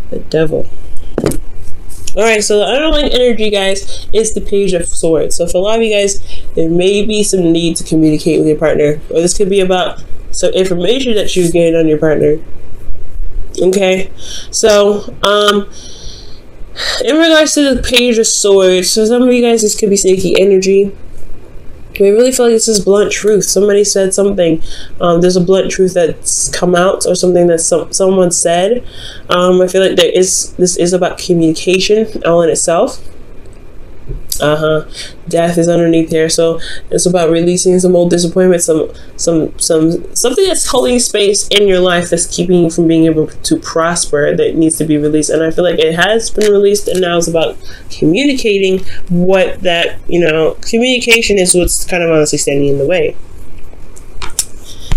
The Devil. Alright, so the underlying energy, guys, is the Page of Swords. So for a lot of you guys, there may be some need to communicate with your partner. Or this could be about some information that you gain on your partner. Okay? So, in regards to the Page of Swords, so some of you guys, this could be sneaky energy. I really feel like this is blunt truth. Somebody said something. There's a blunt truth that's come out, or something that someone said. I feel like this is about communication all in itself. Death is underneath here, so it's about releasing some old disappointment, something that's holding space in your life that's keeping you from being able to prosper, that needs to be released. And I feel like it has been released, and now it's about communicating what that, communication is what's kind of honestly standing in the way.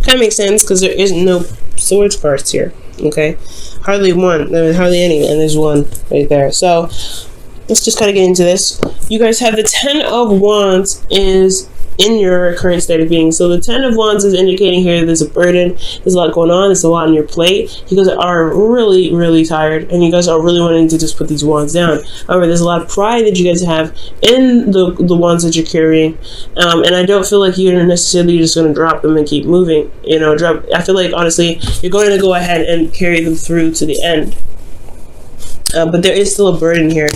Kind of makes sense because there is no swords cards here. Okay, hardly one, hardly any, and there's one right there. So let's just kind of get into this. You guys have the Ten of Wands is in your current state of being. So the Ten of Wands is indicating here there's a burden, there's a lot going on, there's a lot on your plate. You guys are really, really tired, and you guys are really wanting to just put these wands down. However, there's a lot of pride that you guys have in the wands that you're carrying, and I don't feel like you're necessarily just going to drop them and keep moving. I feel like, honestly, you're going to go ahead and carry them through to the end. But there is still a burden here,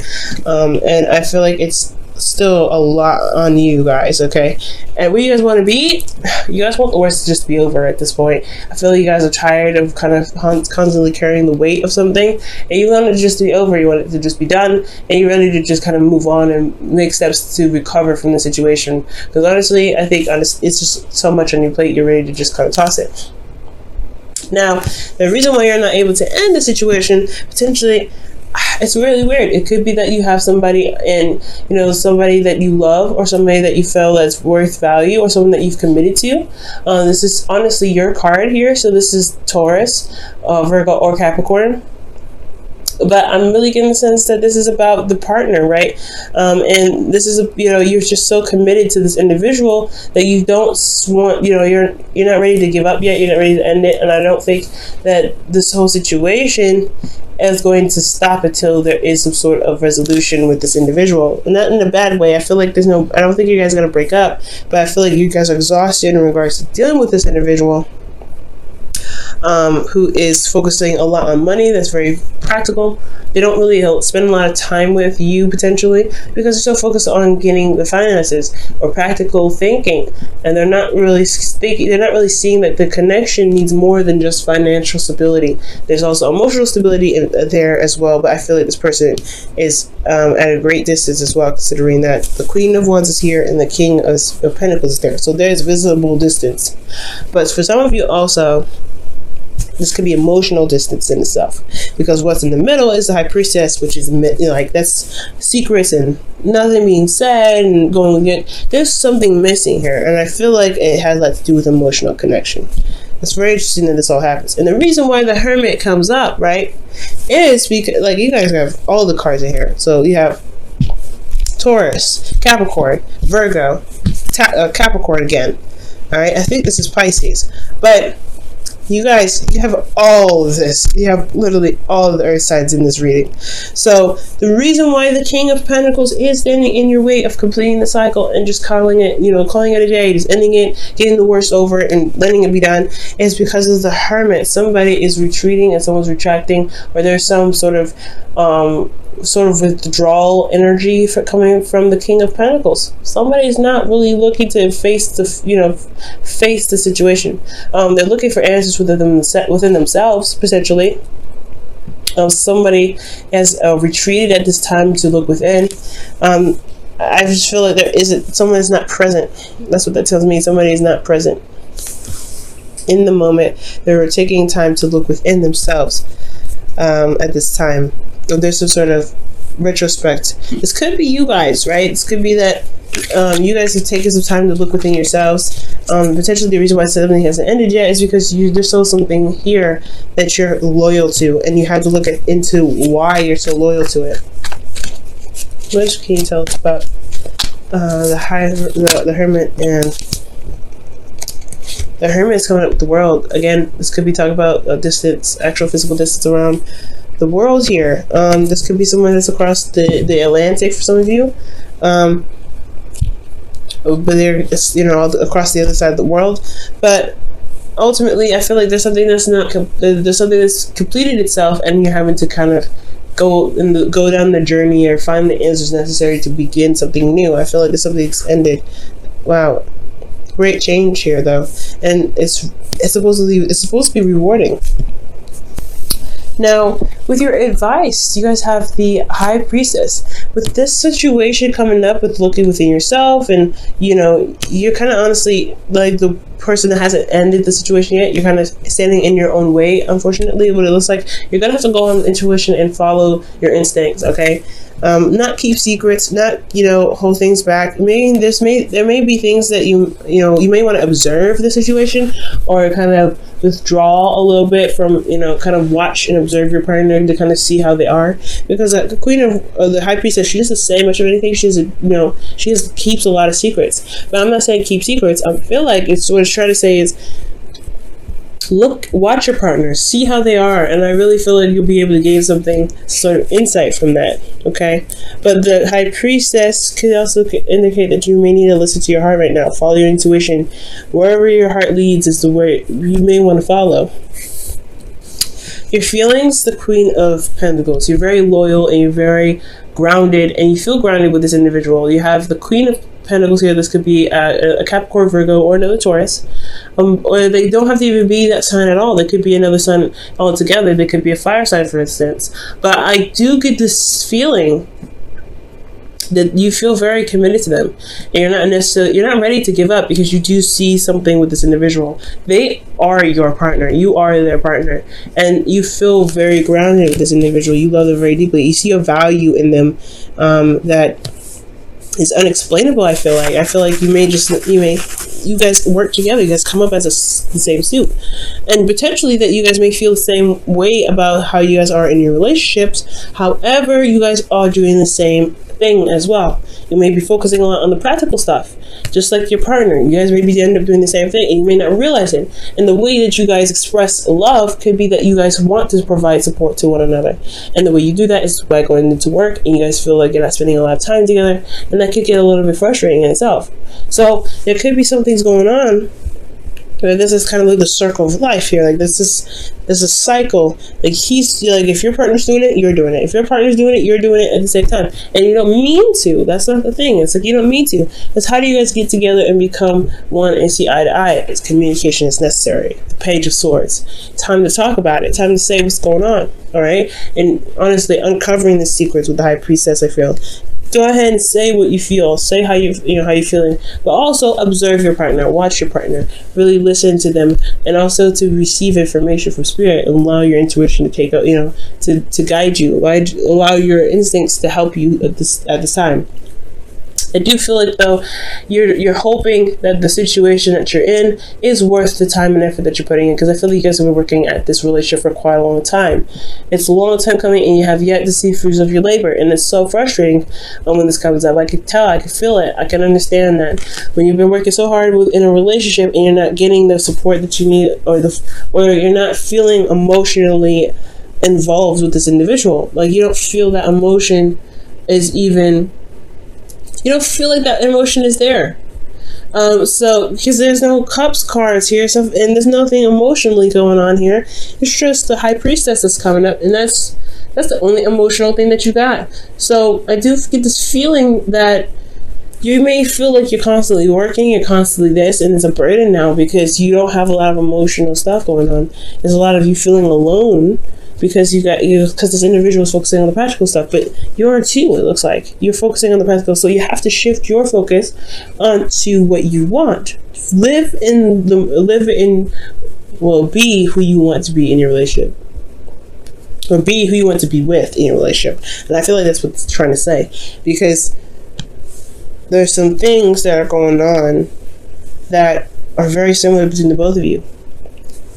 and I feel like it's still a lot on you guys, okay? And where you guys want to be, you guys want the worst to just be over at this point. I feel like you guys are tired of kind of constantly carrying the weight of something, and you want it to just be over, you want it to just be done, and you're ready to just kind of move on and make steps to recover from the situation. Because honestly, I think it's just so much on your plate, you're ready to just kind of toss it. Now, the reason why you're not able to end the situation, potentially, it's really weird. It could be that you have somebody, and somebody that you love, or somebody that you feel that's worth value, or someone that you've committed to. This is honestly your card here, so this is Taurus, Virgo, or Capricorn. But I'm really getting the sense that this is about the partner, right? And this is you're just so committed to this individual that you don't want, you're not ready to give up yet. You're not ready to end it, and I don't think that this whole situation is going to stop until there is some sort of resolution with this individual. Not in a bad way. I feel like I don't think you guys are going to break up, but I feel like you guys are exhausted in regards to dealing with this individual, who is focusing a lot on money. That's very practical. They don't really spend a lot of time with you, potentially, because they're so focused on getting the finances or practical thinking, and they're not really thinking. They're not really seeing that the connection needs more than just financial stability. There's also emotional stability there as well. But I feel like this person is at a great distance as well, considering that the Queen of Wands is here and the King of Pentacles is there. So there's visible distance. But for some of you also, this could be emotional distance in itself, because what's in the middle is the High Priestess, which is that's secrets and nothing being said and going again. There's something missing here, and I feel like it has a lot to do with emotional connection. It's very interesting that this all happens, and the reason why the Hermit comes up, right, is because you guys have all the cards in here. So you have Taurus, Capricorn, Virgo, Capricorn again. All right, I think this is Pisces, but you guys, you have all of this. You have literally all of the earth signs in this reading. So the reason why the King of Pentacles is standing in your way of completing the cycle and just calling it a day, just ending it, getting the worst over it, and letting it be done, is because of the Hermit. Somebody is retreating and someone's retracting, or there's some sort of withdrawal energy coming from the King of Pentacles. Somebody's not really looking to face the situation. They're looking for answers within themselves, potentially. Somebody has retreated at this time to look within. I just feel like someone is not present. That's what that tells me. Somebody is not present in the moment. They're taking time to look within themselves at this time. There's some sort of retrospect. This could be you guys, right? This could be that you guys have taken some time to look within yourselves. Potentially the reason why something hasn't ended yet is because there's still something here that you're loyal to, and you have to look into why you're so loyal to it. What else can you tell us about the Hermit? And the Hermit is coming up with the World again. This could be talking about distance, actual physical distance around the world here. This could be someone that's across the Atlantic for some of you. But they're, you know, across the other side of the world. But ultimately, I feel like there's something that's there's something that's completed itself, and you're having to kind of go down the journey or find the answers necessary to begin something new. I feel like there's something ended. Wow, great change here though, and it's supposed to be rewarding. Now, with your advice, you guys have the High Priestess. With this situation coming up with looking within yourself, and, you know, you're kind of honestly like the person that hasn't ended the situation yet. You're kind of standing in your own way, unfortunately. What it looks like, you're going to have to go on intuition and follow your instincts, okay? Not keep secrets, not, you know, hold things back. Maybe there may be things that you may want to observe the situation, or kind of withdraw a little bit from, you know, kind of watch and observe your partner to kind of see how they are, because the Queen of the High Priestess, she doesn't say much of anything. She just keeps a lot of secrets. But I'm not saying keep secrets. I feel like it's what it's trying to say is watch your partner, see how they are, and I really feel like you'll be able to gain something, sort of insight from that, okay? But the High Priestess could also indicate that you may need to listen to your heart right now, follow your intuition. Wherever your heart leads is the way you may want to follow. Your feelings, the Queen of Pentacles. You're very loyal and you're very grounded, and you feel grounded with this individual. You have the Queen of Pentacles here. This could be a Capricorn, Virgo, or another Taurus, or they don't have to even be that sign at all. They could be another sign altogether. They could be a fire sign, for instance. But I do get this feeling that you feel very committed to them, and you're not ready to give up, because you do see something with this individual. They are your partner, you are their partner, and you feel very grounded with this individual. You love them very deeply. You see a value in them that is unexplainable. I feel like you guys work together, you guys come up as the same suit, and potentially that you guys may feel the same way about how you guys are in your relationships. However, you guys are doing the same thing as well. You may be focusing a lot on the practical stuff, just like your partner. You guys maybe end up doing the same thing, and you may not realize it. And the way that you guys express love could be that you guys want to provide support to one another, and the way you do that is by going into work, and you guys feel like you're not spending a lot of time together, and that could get a little bit frustrating in itself. So there could be some things going on. This is kind of like the circle of life here. Like there's a cycle. Like if your partner's doing it, you're doing it. If your partner's doing it, you're doing it at the same time. And you don't mean to. That's not the thing. It's like you don't mean to. It's how do you guys get together and become one and see eye to eye? It's communication is necessary. The Page of Swords. Time to talk about it. Time to say what's going on. All right. And honestly, uncovering the secrets with the High Priestess, I feel. Go ahead and say what you feel. Say how you're feeling, but also observe your partner, watch your partner, really listen to them, and also to receive information from spirit and allow your intuition to take out, to guide you. Allow your instincts to help you at this time. I do feel like though you're hoping that the situation that you're in is worth the time and effort that you're putting in, because I feel like you guys have been working at this relationship for quite a long time. It's a long time coming, and you have yet to see fruits of your labor, and it's so frustrating when this comes up. I could tell, I could feel it, I can understand that when you've been working so hard in a relationship and you're not getting the support that you need, or you're not feeling emotionally involved with this individual. Like you don't feel that emotion is even. You don't feel like that emotion is there. So, because there's no Cups cards here, so, and there's nothing emotionally going on here. It's just the High Priestess that's coming up, and that's the only emotional thing that you got. So, I do get this feeling that you may feel like you're constantly working, you're constantly this, and it's a burden now because you don't have a lot of emotional stuff going on. There's a lot of you feeling alone, because because this individual is focusing on the practical stuff, but you're too, it looks like you're focusing on the practical, so you have to shift your focus onto what you want. Be who you want to be in your relationship, or be who you want to be with in your relationship. And I feel like that's what it's trying to say, because there's some things that are going on that are very similar between the both of you.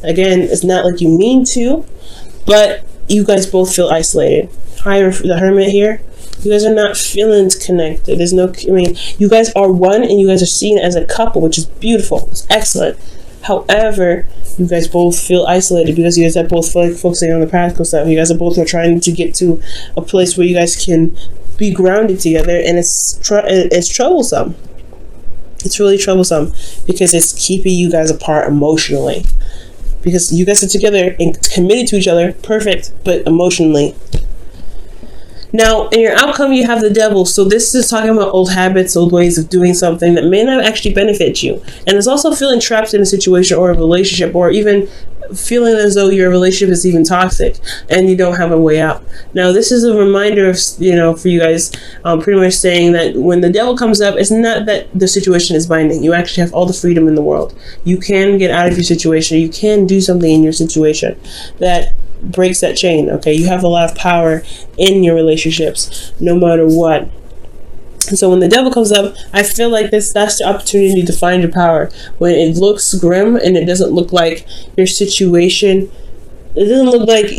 Again, it's not like you mean to, but you guys both feel isolated. The Hermit here, you guys are not feeling connected. You guys are one, and you guys are seen as a couple, which is beautiful. It's excellent. However, you guys both feel isolated because you guys are both focusing on the practical stuff. You guys are both trying to get to a place where you guys can be grounded together, and it's troublesome. It's really troublesome because it's keeping you guys apart emotionally. Because you guys are together and committed to each other, perfect, but emotionally. Now, in your outcome, you have the devil. So this is talking about old habits, old ways of doing something that may not actually benefit you. And it's also feeling trapped in a situation or a relationship, or even feeling as though your relationship is even toxic and you don't have a way out. Now, this is a reminder of, for you guys, pretty much saying that when the devil comes up, it's not that the situation is binding. You actually have all the freedom in the world. You can get out of your situation. You can do something in your situation that breaks that chain. Okay, you have a lot of power in your relationships no matter what. And so when the devil comes up, I feel like that's the opportunity to find your power. When it looks grim and it doesn't look like your situation, it doesn't look like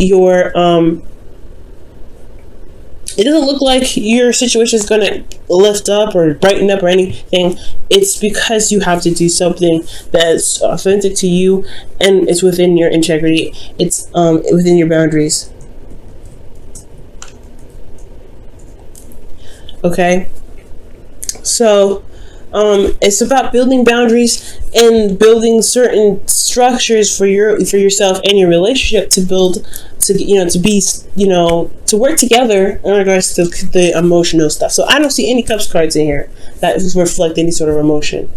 your situation is going to lift up or brighten up or anything. It's because you have to do something that's authentic to you and it's within your integrity. It's within your boundaries. Okay? So it's about building boundaries and building certain structures for yourself and your relationship to build to work together in regards to the emotional stuff. So I don't see any cups cards in here that reflect any sort of emotion.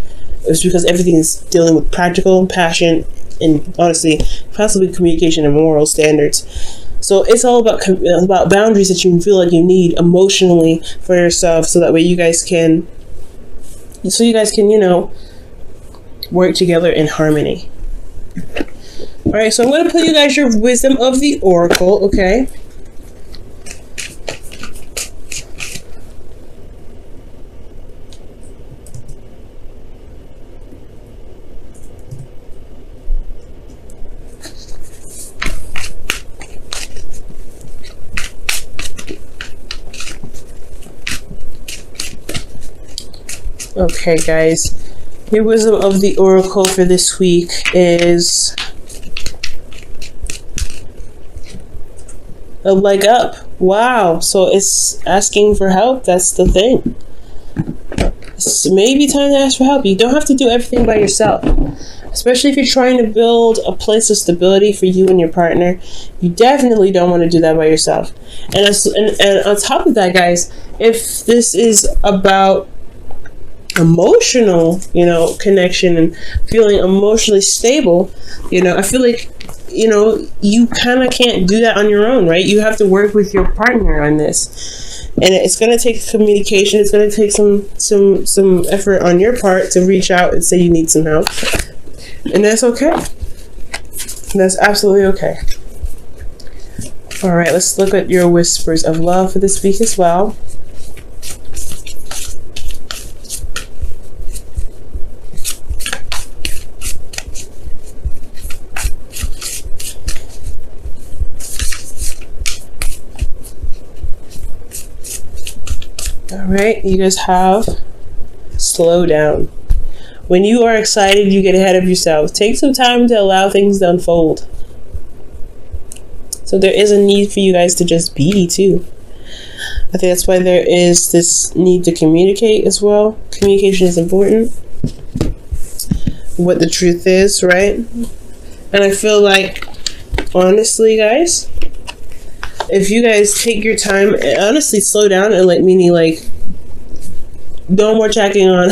It's because everything is dealing with practical passion and honestly possibly communication and moral standards. So it's all about boundaries that you feel like you need emotionally for yourself, so that way you guys can work together in harmony. All right, so I'm going to put you guys your wisdom of the oracle, okay? Okay, guys, your wisdom of the oracle for this week is a leg up. Wow, so it's asking for help. That's the thing. It's maybe time to ask for help. You don't have to do everything by yourself, especially if you're trying to build a place of stability for you and your partner. You definitely don't want to do that by yourself. And on top of that, guys, if this is about emotional, connection and feeling emotionally stable, I feel like, you kind of can't do that on your own, right? You have to work with your partner on this. And it's going to take communication. It's going to take some effort on your part to reach out and say you need some help. And that's okay. That's absolutely okay. All right, let's look at your whispers of love for this week as well. Alright, you guys have slow down. When you are excited, you get ahead of yourself. Take some time to allow things to unfold. So there is a need for you guys to just be too. I think that's why there is this need to communicate as well. Communication is important. What the truth is, right? And I feel like, honestly, guys, if you guys take your time, honestly slow down and meaning no more checking on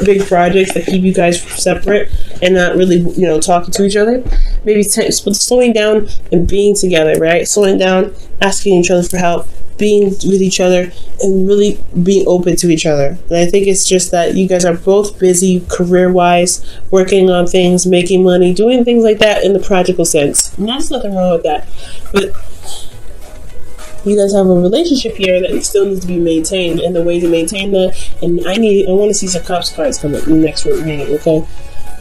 big projects that keep you guys separate and not really talking to each other. Maybe slowing down and being together, right? Slowing down, asking each other for help, being with each other, and really being open to each other. And I think it's just that you guys are both busy career-wise, working on things, making money, doing things like that in the practical sense. And there's nothing wrong with that, but you guys have a relationship here that still needs to be maintained, and the way to maintain that, and I want to see some cups cards come up in the next reading, okay?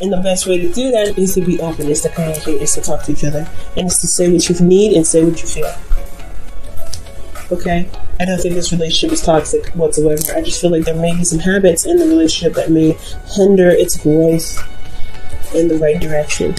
And the best way to do that is to be open, is to communicate, is to talk to each other, and it's to say what you need and say what you feel. Okay? I don't think this relationship is toxic whatsoever. I just feel like there may be some habits in the relationship that may hinder its growth. in the right direction.